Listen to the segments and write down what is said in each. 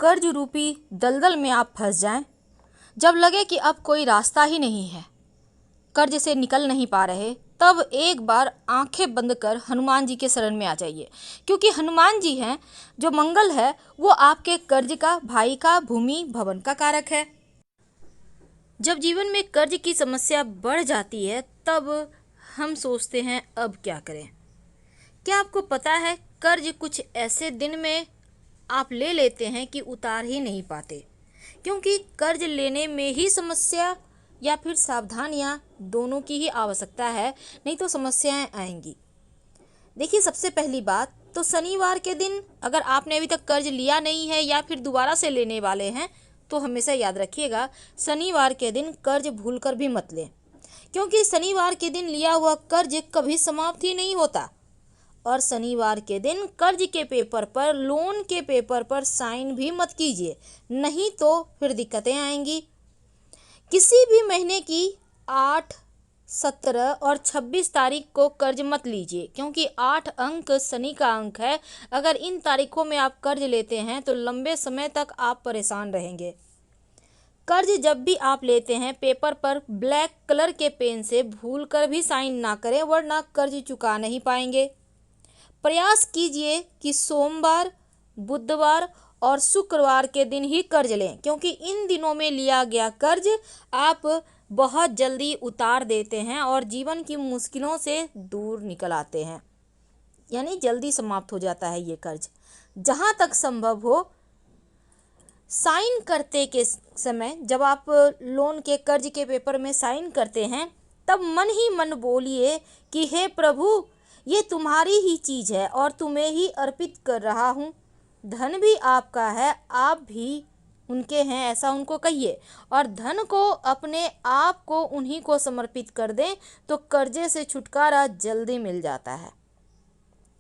कर्ज रूपी दलदल में आप फंस जाएं, जब लगे कि अब कोई रास्ता ही नहीं है, कर्ज से निकल नहीं पा रहे, तब एक बार आंखें बंद कर हनुमान जी के शरण में आ जाइए। क्योंकि हनुमान जी हैं जो मंगल है, वो आपके कर्ज का, भाई का, भूमि भवन का कारक है। जब जीवन में कर्ज की समस्या बढ़ जाती है, तब हम सोचते हैं अब क्या करें। क्या आपको पता है, कर्ज कुछ ऐसे दिन में आप ले लेते हैं कि उतार ही नहीं पाते, क्योंकि कर्ज लेने में ही समस्या या फिर सावधानियां दोनों की ही आवश्यकता है, नहीं तो समस्याएं आएंगी। देखिए, सबसे पहली बात तो शनिवार के दिन अगर आपने अभी तक कर्ज लिया नहीं है या फिर दोबारा से लेने वाले हैं, तो हमेशा याद रखिएगा, शनिवार के दिन कर्ज भूलकर भी मत लें, क्योंकि शनिवार के दिन लिया हुआ कर्ज कभी समाप्त ही नहीं होता। और शनिवार के दिन कर्ज के पेपर पर, लोन के पेपर पर साइन भी मत कीजिए, नहीं तो फिर दिक्कतें आएंगी। किसी भी महीने की 8, 17 और 26 तारीख को कर्ज मत लीजिए, क्योंकि 8 अंक शनि का अंक है। अगर इन तारीखों में आप कर्ज लेते हैं तो लंबे समय तक आप परेशान रहेंगे। कर्ज जब भी आप लेते हैं, पेपर पर ब्लैक कलर के पेन से भूलकर भी साइन ना करें, वरना कर्ज चुका नहीं पाएंगे। प्रयास कीजिए कि सोमवार, बुधवार और शुक्रवार के दिन ही कर्ज लें, क्योंकि इन दिनों में लिया गया कर्ज आप बहुत जल्दी उतार देते हैं और जीवन की मुश्किलों से दूर निकल आते हैं, यानी जल्दी समाप्त हो जाता है ये कर्ज। जहाँ तक संभव हो, साइन करते के समय, जब आप लोन के कर्ज के पेपर में साइन करते हैं, तब मन ही मन बोलिए कि हे प्रभु, ये तुम्हारी ही चीज़ है और तुम्हें ही अर्पित कर रहा हूँ। धन भी आपका है, आप भी उनके हैं, ऐसा उनको कहिए। और धन को, अपने आप को उन्हीं को समर्पित कर दें, तो कर्जे से छुटकारा जल्दी मिल जाता है।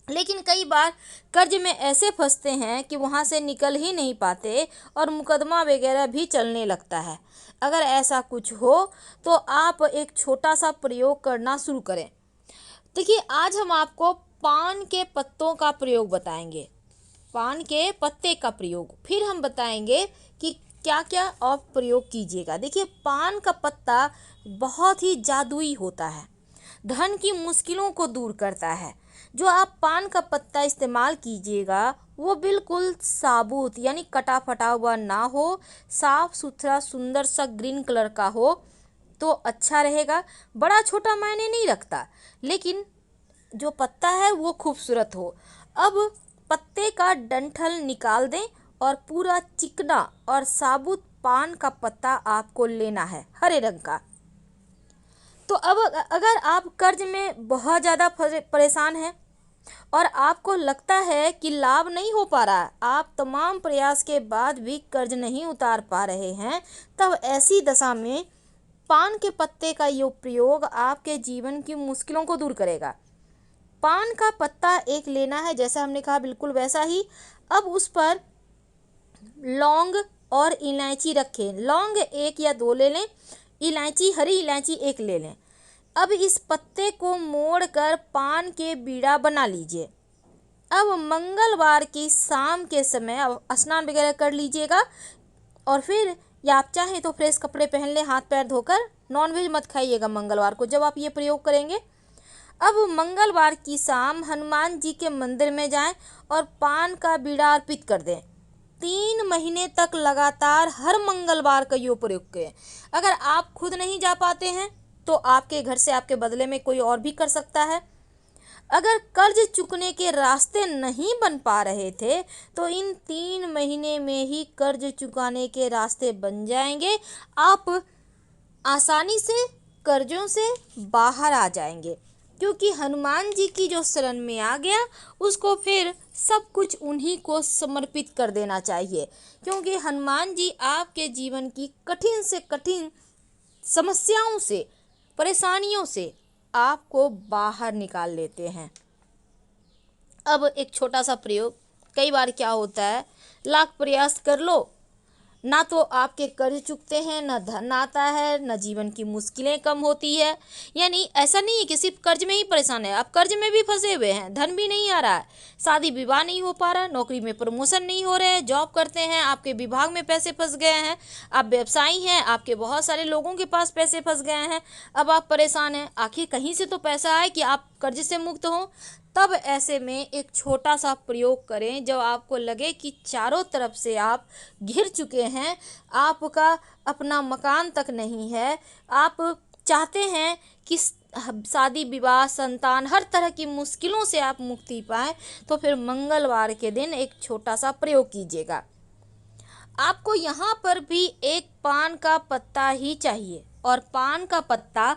लेकिन कई बार कर्ज में ऐसे फंसते हैं कि वहाँ से निकल ही नहीं पाते और मुकदमा वगैरह भी चलने लगता है। अगर ऐसा कुछ हो तो आप एक छोटा सा प्रयोग करना शुरू करें। देखिए, आज हम आपको पान के पत्तों का प्रयोग बताएंगे, पान के पत्ते का प्रयोग, फिर हम बताएंगे कि क्या क्या आप प्रयोग कीजिएगा। देखिए, पान का पत्ता बहुत ही जादुई होता है, धन की मुश्किलों को दूर करता है। जो आप पान का पत्ता इस्तेमाल कीजिएगा, वो बिल्कुल साबुत यानी कटा फटा हुआ ना हो, साफ सुथरा सुंदर सा ग्रीन कलर का हो तो अच्छा रहेगा। बड़ा छोटा मायने नहीं रखता, लेकिन जो पत्ता है वो खूबसूरत हो। अब पत्ते का डंठल निकाल दें और पूरा चिकना और साबुत पान का पत्ता आपको लेना है, हरे रंग का। तो अब अगर आप कर्ज में बहुत ज़्यादा परेशान हैं और आपको लगता है कि लाभ नहीं हो पा रहा, आप तमाम प्रयास के बाद भी कर्ज नहीं उतार पा रहे हैं, तब ऐसी दशा में पान के पत्ते का ये प्रयोग आपके जीवन की मुश्किलों को दूर करेगा। पान का पत्ता एक लेना है, जैसा हमने कहा बिल्कुल वैसा ही। अब उस पर लौंग और इलायची रखें। लौंग 1 या 2 ले लें, इलायची, हरी इलायची 1 ले लें। अब इस पत्ते को मोड़कर पान के बीड़ा बना लीजिए। अब मंगलवार की शाम के समय स्नान वगैरह कर लीजिएगा, और फिर या आप चाहें तो फ्रेश कपड़े पहन लें, हाथ पैर धोकर। नॉनवेज मत खाइएगा मंगलवार को जब आप ये प्रयोग करेंगे। अब मंगलवार की शाम हनुमान जी के मंदिर में जाएं और पान का बीड़ा अर्पित कर दें। 3 महीने तक लगातार हर मंगलवार का ये प्रयोग करें। अगर आप खुद नहीं जा पाते हैं तो आपके घर से आपके बदले में कोई और भी कर सकता है। अगर कर्ज चुकने के रास्ते नहीं बन पा रहे थे, तो इन 3 महीने में ही कर्ज चुकाने के रास्ते बन जाएंगे। आप आसानी से कर्जों से बाहर आ जाएंगे, क्योंकि हनुमान जी की जो शरण में आ गया, उसको फिर सब कुछ उन्हीं को समर्पित कर देना चाहिए, क्योंकि हनुमान जी आपके जीवन की कठिन से कठिन समस्याओं से, परेशानियों से आपको बाहर निकाल लेते हैं। अब एक छोटा सा प्रयोग। कई बार क्या होता है, लाख प्रयास कर लो ना तो आपके कर्ज चुकते हैं, ना धन आता है, ना जीवन की मुश्किलें कम होती है। यानी ऐसा नहीं है कि सिर्फ कर्ज में ही परेशान है, आप कर्ज में भी फंसे हुए हैं, धन भी नहीं आ रहा है, शादी विवाह नहीं हो पा रहा, नौकरी में प्रमोशन नहीं हो रहे हैं, जॉब करते हैं आपके विभाग में पैसे फंस गए हैं, आप व्यवसायी हैं, आपके बहुत सारे लोगों के पास पैसे फंस गए हैं, अब आप परेशान हैं। आखिर कहीं से तो पैसा आए कि आप कर्ज से मुक्त हों। तब ऐसे में एक छोटा सा प्रयोग करें, जब आपको लगे कि चारों तरफ से आप घिर चुके हैं, आपका अपना मकान तक नहीं है, आप चाहते हैं कि शादी विवाह संतान हर तरह की मुश्किलों से आप मुक्ति पाएं, तो फिर मंगलवार के दिन एक छोटा सा प्रयोग कीजिएगा। आपको यहाँ पर भी एक पान का पत्ता ही चाहिए, और पान का पत्ता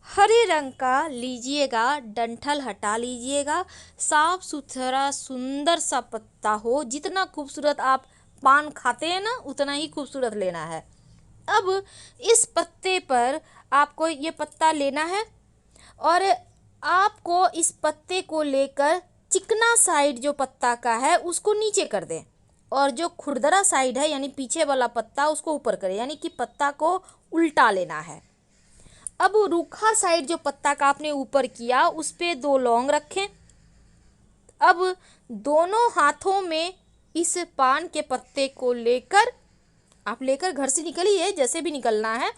हरे रंग का लीजिएगा, डंठल हटा लीजिएगा, साफ सुथरा सुंदर सा पत्ता हो, जितना खूबसूरत आप पान खाते हैं ना उतना ही खूबसूरत लेना है। अब इस पत्ते पर आपको ये पत्ता लेना है, और आपको इस पत्ते को लेकर चिकना साइड जो पत्ता का है उसको नीचे कर दें, और जो खुरदरा साइड है यानी पीछे वाला पत्ता उसको ऊपर करें, यानी कि पत्ता को उल्टा लेना है। अब रूखा साइड जो पत्ता का आपने ऊपर किया उस पे 2 लौंग रखें। अब दोनों हाथों में इस पान के पत्ते को लेकर आप लेकर घर से निकलिए, जैसे भी निकलना है,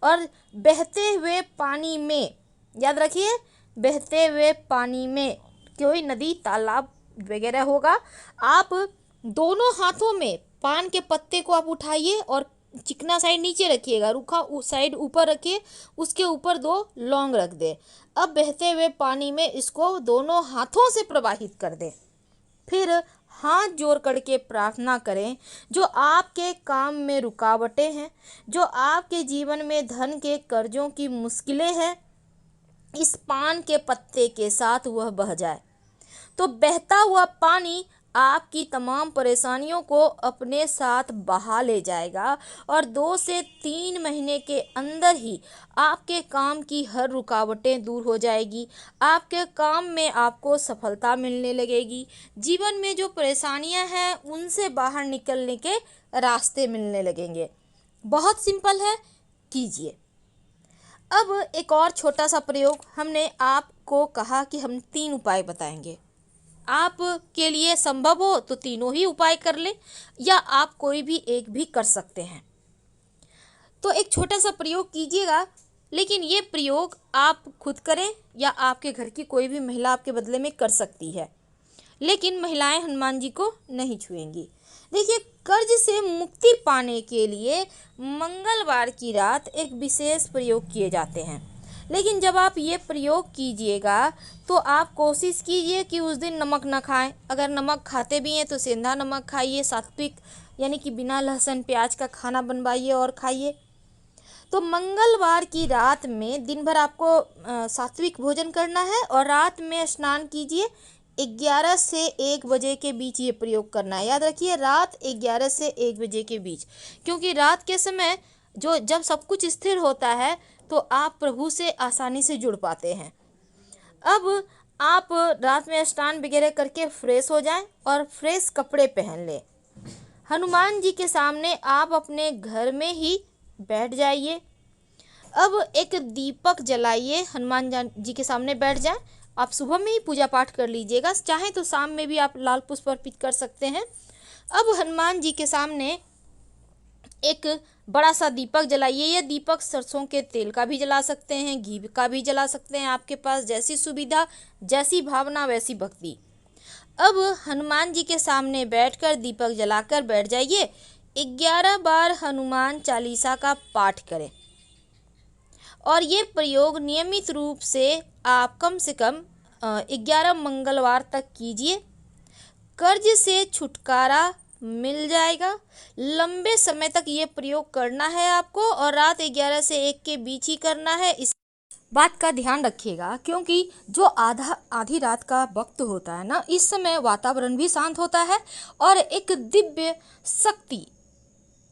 और बहते हुए पानी में, याद रखिए बहते हुए पानी में, कोई नदी तालाब वगैरह होगा, आप दोनों हाथों में पान के पत्ते को आप उठाइए और चिकना साइड नीचे रखिएगा, रूखा साइड ऊपर रखिए, उसके ऊपर 2 लौंग रख दे। अब बहते हुए पानी में इसको दोनों हाथों से प्रवाहित कर दें। फिर हाथ जोड़ करके प्रार्थना करें, जो आपके काम में रुकावटें हैं, जो आपके जीवन में धन के कर्जों की मुश्किलें हैं, इस पान के पत्ते के साथ वह बह जाए। तो बहता हुआ पानी आपकी तमाम परेशानियों को अपने साथ बहा ले जाएगा, और 2 से 3 महीने के अंदर ही आपके काम की हर रुकावटें दूर हो जाएगी, आपके काम में आपको सफलता मिलने लगेगी, जीवन में जो परेशानियां हैं उनसे बाहर निकलने के रास्ते मिलने लगेंगे। बहुत सिंपल है, कीजिए। अब एक और छोटा सा प्रयोग, हमने आपको कहा कि हम 3 उपाय बताएंगे, आप के लिए संभव हो तो तीनों ही उपाय कर लें, या आप कोई भी एक भी कर सकते हैं। तो एक छोटा सा प्रयोग कीजिएगा, लेकिन ये प्रयोग आप खुद करें या आपके घर की कोई भी महिला आपके बदले में कर सकती है, लेकिन महिलाएं हनुमान जी को नहीं छुएंगी। देखिए, कर्ज से मुक्ति पाने के लिए मंगलवार की रात एक विशेष प्रयोग किए जाते हैं, लेकिन जब आप ये प्रयोग कीजिएगा तो आप कोशिश कीजिए कि उस दिन नमक ना खाएं। अगर नमक खाते भी हैं तो सेंधा नमक खाइए, सात्विक यानी कि बिना लहसुन प्याज का खाना बनवाइए और खाइए। तो मंगलवार की रात में दिन भर आपको सात्विक भोजन करना है, और रात में स्नान कीजिए। 11 से 1 बजे के बीच ये प्रयोग करना है, याद रखिए रात 11 से 1 बजे के बीच, क्योंकि रात के समय जब सब कुछ स्थिर होता है तो आप प्रभु से आसानी से जुड़ पाते हैं। अब आप रात में स्नान वगैरह करके फ्रेश हो जाएं और फ्रेश कपड़े पहन लें। हनुमान जी के सामने आप अपने घर में ही बैठ जाइए। अब एक दीपक जलाइए, हनुमान जी के सामने बैठ जाएं। आप सुबह में ही पूजा पाठ कर लीजिएगा, चाहे तो शाम में भी आप लाल पुष्प अर्पित कर सकते हैं। अब हनुमान जी के सामने एक बड़ा सा दीपक जलाइए। यह दीपक सरसों के तेल का भी जला सकते हैं, घी का भी जला सकते हैं, आपके पास जैसी सुविधा, जैसी भावना वैसी भक्ति। अब हनुमान जी के सामने बैठकर दीपक जलाकर बैठ जाइए। 11 बार हनुमान चालीसा का पाठ करें, और ये प्रयोग नियमित रूप से आप कम से कम 11 मंगलवार तक कीजिए। कर्ज से छुटकारा मिल जाएगा। लंबे समय तक ये प्रयोग करना है आपको, और रात 11 से 1 के बीच ही करना है। इस बात का ध्यान रखिएगा, क्योंकि जो आधी रात का वक्त होता है ना, इस समय वातावरण भी शांत होता है, और एक दिव्य शक्ति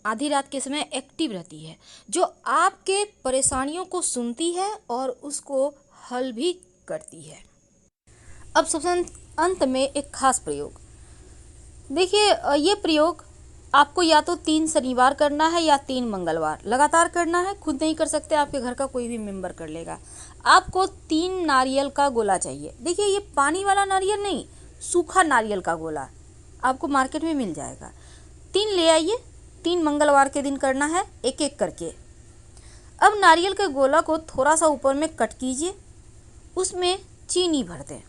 आधी रात के समय एक्टिव रहती है, जो आपके परेशानियों को सुनती है और उसको हल भी करती है। अब सबसे अंत में एक खास प्रयोग देखिए, ये प्रयोग आपको या तो 3 शनिवार करना है या 3 मंगलवार लगातार करना है। खुद नहीं कर सकते, आपके घर का कोई भी मेंबर कर लेगा। आपको 3 नारियल का गोला चाहिए। देखिए, ये पानी वाला नारियल नहीं, सूखा नारियल का गोला आपको मार्केट में मिल जाएगा। 3 ले आइए। 3 मंगलवार के दिन करना है, एक एक करके। अब नारियल के गोला को थोड़ा सा ऊपर में कट कीजिए, उसमें चीनी भर दें।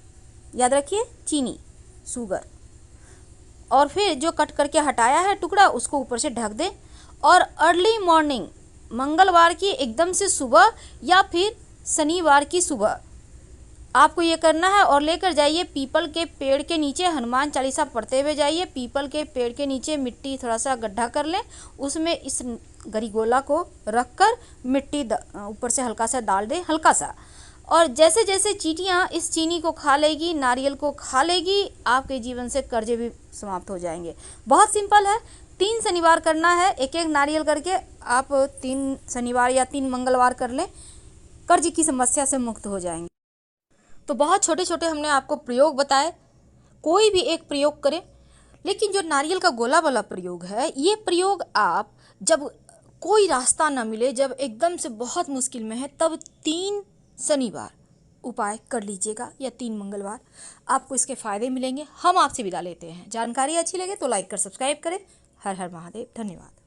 याद रखिए, चीनी, शुगर। और फिर जो कट करके हटाया है टुकड़ा, उसको ऊपर से ढक दें। और अर्ली मॉर्निंग, मंगलवार की एकदम से सुबह या फिर शनिवार की सुबह आपको ये करना है। और लेकर जाइए पीपल के पेड़ के नीचे, हनुमान चालीसा पढ़ते हुए जाइए। पीपल के पेड़ के नीचे मिट्टी थोड़ा सा गड्ढा कर लें, उसमें इस गरीगोला को रखकर मिट्टी ऊपर से हल्का सा डाल दें, हल्का सा। और जैसे जैसे चींटियाँ इस चीनी को खा लेगी, नारियल को खा लेगी, आपके जीवन से कर्जे भी समाप्त हो जाएंगे। बहुत सिंपल है। 3 शनिवार करना है, एक एक नारियल करके। आप 3 शनिवार या 3 मंगलवार कर लें, कर्ज की समस्या से मुक्त हो जाएंगे। तो बहुत छोटे छोटे हमने आपको प्रयोग बताए, कोई भी एक प्रयोग करें। लेकिन जो नारियल का गोला वाला प्रयोग है, ये प्रयोग आप जब कोई रास्ता ना मिले, जब एकदम से बहुत मुश्किल में है, तब 3 शनिवार उपाय कर लीजिएगा या 3 मंगलवार, आपको इसके फायदे मिलेंगे। हम आपसे विदा लेते हैं। जानकारी अच्छी लगे तो लाइक कर सब्सक्राइब करें। हर हर महादेव। धन्यवाद।